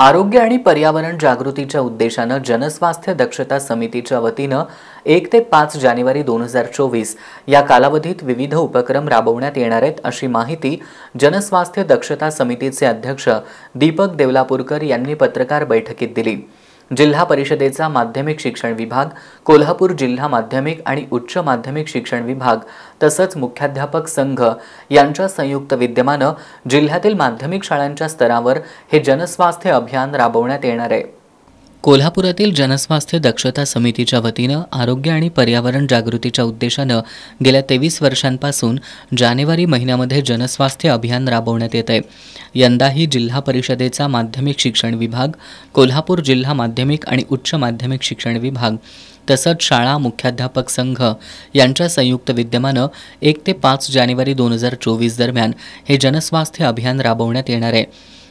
आरोग्य आणि पर्यावरण जागृतीच्या उद्देशानं जनस्वास्थ्य दक्षता समितीच्या वतीनं 1 ते 5 जानेवारी 2024 या कालावधीत विविध उपक्रम राबवण्यात येणार आहेत अशी माहिती जनस्वास्थ्य दक्षता समितीचे अध्यक्ष दीपक देवलापूरकर यांनी पत्रकार बैठकीत दिली। जिल्हा परिषदेचा माध्यमिक शिक्षण विभाग, कोल्हापूर जिल्हा माध्यमिक आणि उच्च माध्यमिक शिक्षण विभाग तसंच मुख्याध्यापक संघ यांच्या संयुक्त विद्यमानं जिल्ह्यातील माध्यमिक शाळांच्या स्तरावर हे जनस्वास्थ्य अभियान राबवण्यात येणार आहे। कोल्हापुरातील जनस्वास्थ्य दक्षता समितीच्या वतीनं आरोग्य आणि पर्यावरण जागृतीच्या उद्देशानं गेल्या 23 वर्षांपासून जानेवारी महिन्यामध्ये जनस्वास्थ्य अभियान राबवण्यात येत आहे। यंदाही जिल्हा परिषदेचा माध्यमिक शिक्षण विभाग, कोल्हापूर जिल्हा माध्यमिक आणि उच्च माध्यमिक शिक्षण विभाग तसंच शाळा मुख्याध्यापक संघ यांच्या संयुक्त विद्यमानं 1 ते 5 जानेवारी 2024 दरम्यान हे जनस्वास्थ्य अभियान राबवण्यात येणार आहे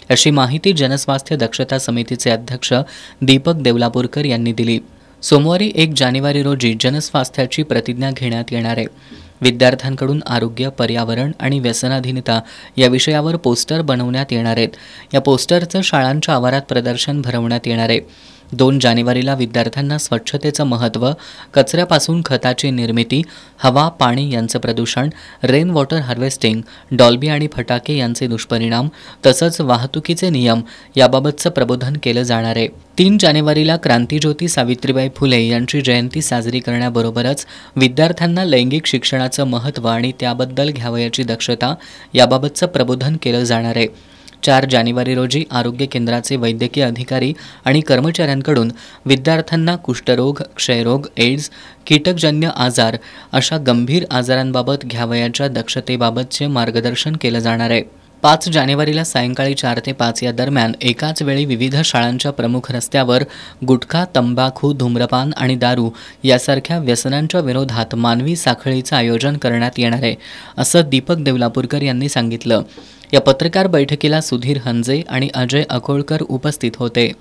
अशी माहिती जनस्वास्थ्य दक्षता समितीचे अध्यक्ष दीपक देवलापूरकर यांनी दिली। सोमवारी 1 जानेवारी रोजी जनस्वास्थ्याची प्रतिज्ञा घेण्यात येणार आहे। विद्यार्थ्यांकडून आरोग्य, पर्यावरण आणि व्यसनाधीनता या विषयावर पोस्टर बनवण्यात येणार आहेत। या पोस्टरचं शाळांच्या आवारात प्रदर्शन भरवण्यात येणार आहे। 2 जानेवारीला विद्यार्थ्यांना स्वच्छतेचं महत्त्व, कचऱ्यापासून खताची निर्मिती, हवा पाणी यांचं प्रदूषण, रेन वॉटर हार्वेस्टिंग, डॉल्बी आणि फटाके यांचे दुष्परिणाम तसंच वाहतुकीचे नियम याबाबतचं प्रबोधन केलं जाणार आहे। 3 जानेवारीला क्रांतिज्योती सावित्रीबाई फुले यांची जयंती साजरी करण्याबरोबरच विद्यार्थ्यांना लैंगिक शिक्षणाचं महत्त्व आणि त्याबद्दल घ्यावयाची दक्षता याबाबतचं प्रबोधन केलं जाणार आहे। 4 जानेवारी रोजी आरोग्य केंद्राचे वैद्यकीय अधिकारी आणि कर्मचाऱ्यांकडून विद्यार्थ्यांना कुष्ठरोग, क्षयरोग, एड्स, कीटकजन्य आजार अशा गंभीर आजारांबाबत घ्यावयाच्या दक्षतेबाबतचे मार्गदर्शन केलं जाणार आहे। 5 जानेवारीला सायंकाळी 4 ते 5 या दरम्यान एकाच वेळी विविध शाळांच्या प्रमुख रस्त्यावर गुटखा, तंबाखू, धूम्रपान आणि दारू यासारख्या व्यसनांच्या विरोधात मानवी साखळीचं आयोजन करण्यात येणार आहे असं दीपक देवलापूरकर यांनी सांगितलं। या पत्रकार बैठकीला सुधीर हंजे आणि अजय अकोळकर उपस्थित होते।